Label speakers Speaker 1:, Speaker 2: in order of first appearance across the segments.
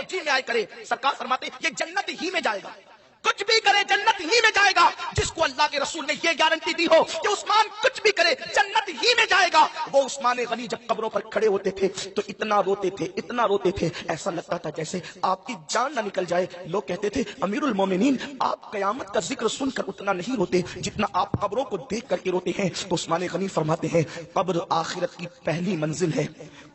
Speaker 1: जी में आए करे। सरकार फरमाते ये जन्नत ही में जाएगा, कुछ भी करे जन्नत ही में जाएगा। जिसको अल्लाह के रसूल ने ये गारंटी दी हो कि उस्मान कुछ भी करे जन्नत ही में जाएगा, वो उस्मान गनी जब कब्रों पर खड़े होते थे तो इतना रोते थे, इतना रोते थे, ऐसा लगता था जैसे आपकी जान ना निकल जाए। लोग कहते थे अमीरुल मोमिनीन आप कयामत का जिक्र सुनकर उतना नहीं रोते जितना आप कब्रों को देख करके रोते हैं। तो उस्मान गनी फरमाते हैं कब्र आखिरत की पहली मंजिल है,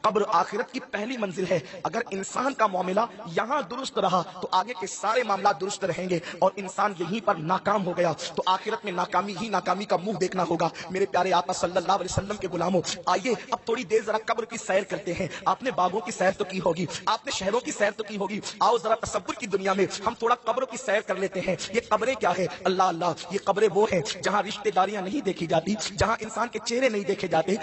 Speaker 1: कब्र आखिरत की पहली मंजिल है। अगर इंसान का मामला यहाँ दुरुस्त रहा तो आगे के सारे मामला दुरुस्त रहेंगे, और इंसान यहीं पर नाकाम हो गया तो आखिरत में नाकामी ही नाकामी का मुंह देखना होगा। मेरे प्यारे आका सल्लल्लाहु अलैहि वसल्लम के गुलामों, आइए अब थोड़ी देर जरा कब्र की सैर करते हैं। आपने बागों की सैर तो की होगी, आपने शहरों की सैर तो की होगी, आओ जरा तसव्वुर की दुनिया में हम थोड़ा कब्रों की सैर कर लेते हैं। ये कब्रें क्या है? अल्लाह अल्लाह, ये कब्रें वो हैं जहां रिश्तेदारियां नहीं देखी जाती, जहां इंसान के चेहरे नहीं देखे जाते,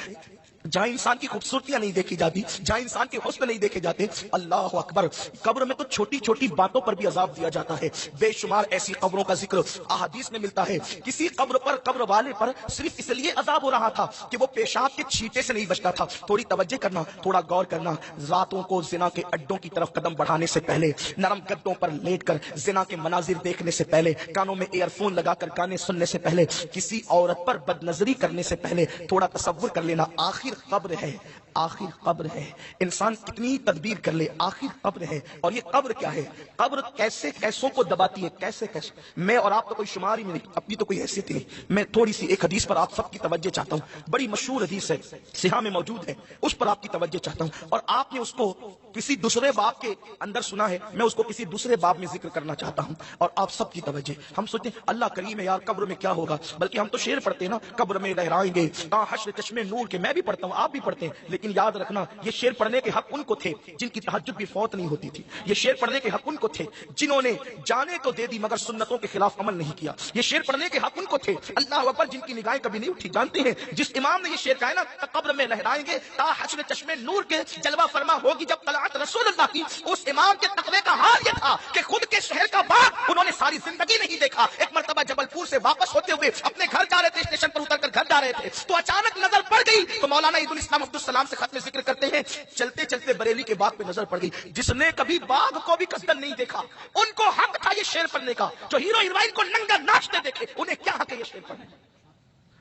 Speaker 1: जहां इंसान की खूबसूरतियां नहीं देखी जाती, जहां इंसान के हुस्न नहीं देखे जाते। अल्लाह अकबर, कब्र में तो छोटी छोटी बातों पर भी अजाब दिया जाता है। बेशुमार ऐसी कब्रों का जिक्र अहादीस में मिलता है। किसी कब्र पर, कब्र वाले पर सिर्फ इसलिए अजाब हो रहा था कि वो पेशाब के छींटे से नहीं बचता था। थोड़ी तवज्जो करना, थोड़ा गौर करना। रातों को जिना के अड्डों की तरफ कदम बढ़ाने से पहले, नरम गद्दों पर लेटकर जिना के मनाजिर देखने से पहले, कानों में ईयरफोन लगाकर गाने सुनने से पहले, किसी औरत पर बदनजरी करने से पहले थोड़ा तसव्वुर कर लेना। आखिर कब्र है, आखिर कब्र है। इंसान कितनी तदबीर कर ले, आखिर कब्र है। और ये कब्र क्या है? कब्र कैसे कैसों को दबाती है, कैसे कैसे। मैं और आप तो कोई शुमार ही नहीं, अपनी तो कोई हैसियत ही नहीं। मैं थोड़ी सी एक हदीस पर आप सबकी तवज्जो चाहता हूँ, बड़ी मशहूर हदीस है, सिहा में मौजूद है, उस पर आपकी तवज्जो चाहता हूँ। और आपने उसको किसी दूसरे बाब के अंदर सुना है, मैं उसको किसी दूसरे बाब में जिक्र करना चाहता हूँ, और आप सबकी तवज्जो। हम सोचते हैं अल्लाह करीम है यार, कब्र में क्या होगा, बल्कि हम तो शेर पढ़ते हैं ना, कब्र में लहराएंगे हश्र चश्मे नूर के। मैं भी पढ़ता हूँ, आप भी पढ़ते हैं, लेकिन याद रखना ये शेर पढ़ने के हक उनको थे जिनकी तहज्जुद भी फौत नहीं होती थी। ये शेर पढ़ने के हक उनको थे जिन्होंने जाने तो दे दी मगर सुन्नतों के खिलाफ अमल नहीं किया। ये शेर पढ़ने के हक उनको थे, अल्लाह अकबर, जिनकी निगाहें कभी नहीं उठी। जानते हैं जिस इमाम ने ये शेर कहा ना, कब्र में लहराएंगे ता हश्र चश्मे नूर के, जलवा फरमा होगी जब तलात रसूलुल्लाह की। उस इमाम के तकवे का हाल ये था कि खुद के शहर का बाग उन्होंने सारी जिंदगी नहीं देखा। एक मरतबा जबलपुर से वापस होते हुए अपने घर जा रहे थे, स्टेशन पर उतरकर घर जा रहे थे, तो अचानक नजर पड़ गई। तो मौलाना ईदुल इस्लाम अब्दुल सलाम से खत में जिक्र करते हैं, चलते चलते बरेली के बाग पे नजर पड़ गई। जिसने कभी बाग को भी कसदन नहीं देखा, उनको हक था ये शेर पढ़ने का। जो हीरो हीरोइन को नंगा नाचते देखे, उन्हें क्या हक है ये शेर पढ़ने?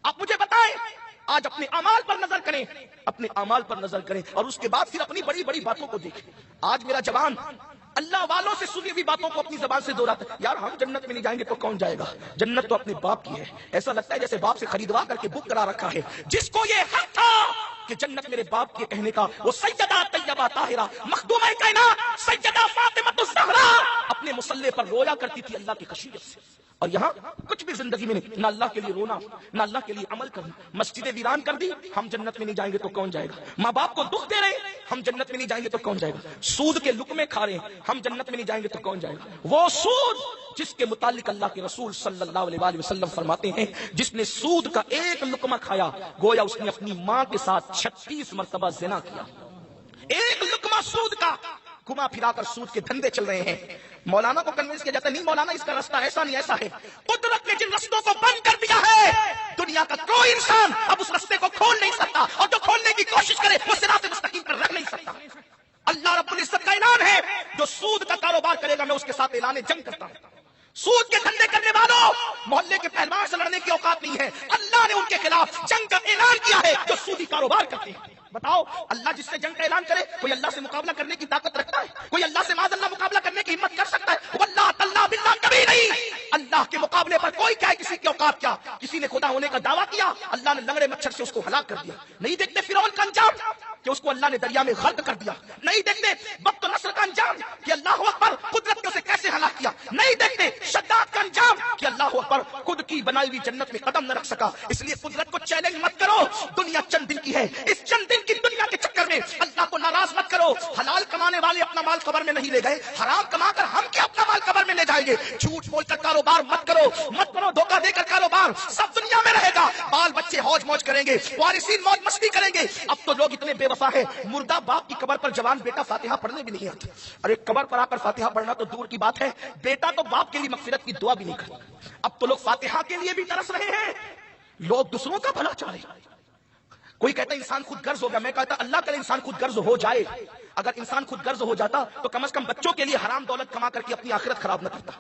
Speaker 1: आप मुझे बताएं। आज अपने अमाल पर नजर करें, अपने अमाल पर नजर करें, और उसके बाद फिर अपनी बड़ी बड़ी बातों को देखें। आज मेरा जवान अल्लाह वालों से सुनी हुई बातों को अपनी जबान से दोहराता है। यार हम जन्नत में नहीं जाएंगे तो कौन जाएगा? जन्नत तो अपने बाप की है। ऐसा लगता है जैसे बाप से खरीदवा करके बुक करा रखा है। जिसको ये हक था कि जन्नत मेरे बाप के कहने का, वो सैयदा तैयबा ताहिरा मखदूमा कायनात सैयदा फातिमा ज़हरा अपने मुसल्ले पर रोया करती थी अल्लाह की खशियत से। और यहाँ कुछ भी जिंदगी में नहीं, ना अल्लाह के लिए रोना, ना अल्लाह के लिए अमल करना। मस्जिदें वीरान कर दी, हम जन्नत में नहीं जाएंगे तो कौन जाएगा? माँ बाप को दुख दे रहे, हम जन्नत में नहीं जाएंगे तो कौन जाएगा? सूद के लुकमे खा रहे, हम जन्नत में नहीं जाएंगे तो कौन जाएगा? वो सूद जिसके मुतालिक अल्लाह के रसूल सल्लल्लाहु अलैहि वसल्लम फरमाते हैं, जिसने सूद का एक लुकमा खाया गोया उसने अपनी माँ के साथ 36 मरतबा जिना किया। एक लुकमा सूद का, घुमा फिरा कर सूद के धंधे चल रहे हैं। मौलाना को कन्विंस किया जाता है, नहीं मौलाना इसका रास्ता ऐसा नहीं ऐसा है। कुदरत ने जिन रास्तों को बंद कर दिया है, दुनिया का कोई इंसान अब उस रास्ते को खोल नहीं सकता, और जो खोलने की कोशिश करे वो सिरात मुस्तकीम पर रख नहीं सकता। अल्लाह रब्बुल इज्जत का ऐलान है, जो सूद का कारोबार करेगा मैं उसके साथ ऐलान जंग करता हूं। सूद के धंधे करने वालों, मोहल्ले के पहलवान से लड़ने की औकात नहीं है। अल्लाह ने उनके खिलाफ जंग का ऐलान किया है जो सूदी कारोबार करते हैं। बताओ, अल्लाह जिससे जंग का ऐलान करे, कोई अल्लाह से मुकाबला करने की ताकत रखता है? कोई अल्लाह से माज़अल्लाह मुकाबला करने की हिम्मत कर सकता है? वल्लाह तल्ला बिल्लाह कभी नहीं। अल्लाह के मुकाबले पर कोई क्या है, किसी की औकात क्या? किसी ने खुदा होने का दावा किया, अल्लाह ने लंगड़े मच्छर से उसको हलाक कर दिया। नहीं देखते फिरौन का अंजाम कि उसको अल्लाह ने दरिया में गर्क कर दिया? नहीं देखते बख्त नस्र का अंजाम कि अल्लाह अकबर कुदरत ने उसे कैसे हलाक किया? नहीं देखते शद्दाद का अंजाम कि अल्लाह अकबर खुद की बनाई हुई जन्नत में कदम न रख सका। इसलिए कुदरत को चैलेंज मत करो, दुनिया चंद दिन की है। इस चंद दिन की दुनिया के चक्कर में अल्लाह को नाराज मत करो। हलाल कमाने वाले अपना माल कबर में नहीं ले गए, हराम कमाकर हम क्या अपना माल कबर में ले जाएंगे? झूठ बोलकर कारोबार मत करो, मत करो धोखा देकर कारोबार, सब दुनिया में रहेगा। बाल बच्चे हौज मौज करेंगे, वारिसीन मौज मस्ती करेंगे। अब तो लोग इतने बेवफा है, मुर्दा बाप की कबर पर जवान बेटा फातिहा पढ़ने भी नहीं आता। अरे कबर पर आकर फातिहा पढ़ना तो दूर की बात है, बेटा तो बाप के लिए मगफिरत की दुआ भी नहीं करता। अब तो लोग फातिहा के लिए भी तरस रहे हैं, लोग दूसरों का भला चाह रहे हैं। کوئی کہتا ہے انسان خود غرض ہو گیا، میں کہتا اللہ کرے انسان خود غرض ہو جائے. اگر انسان خود غرض ہو جاتا تو کم از کم بچوں کے لیے حرام دولت کما کر کے اپنی آخرت خراب نہ کرتا.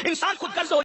Speaker 1: انسان خود غرض ہو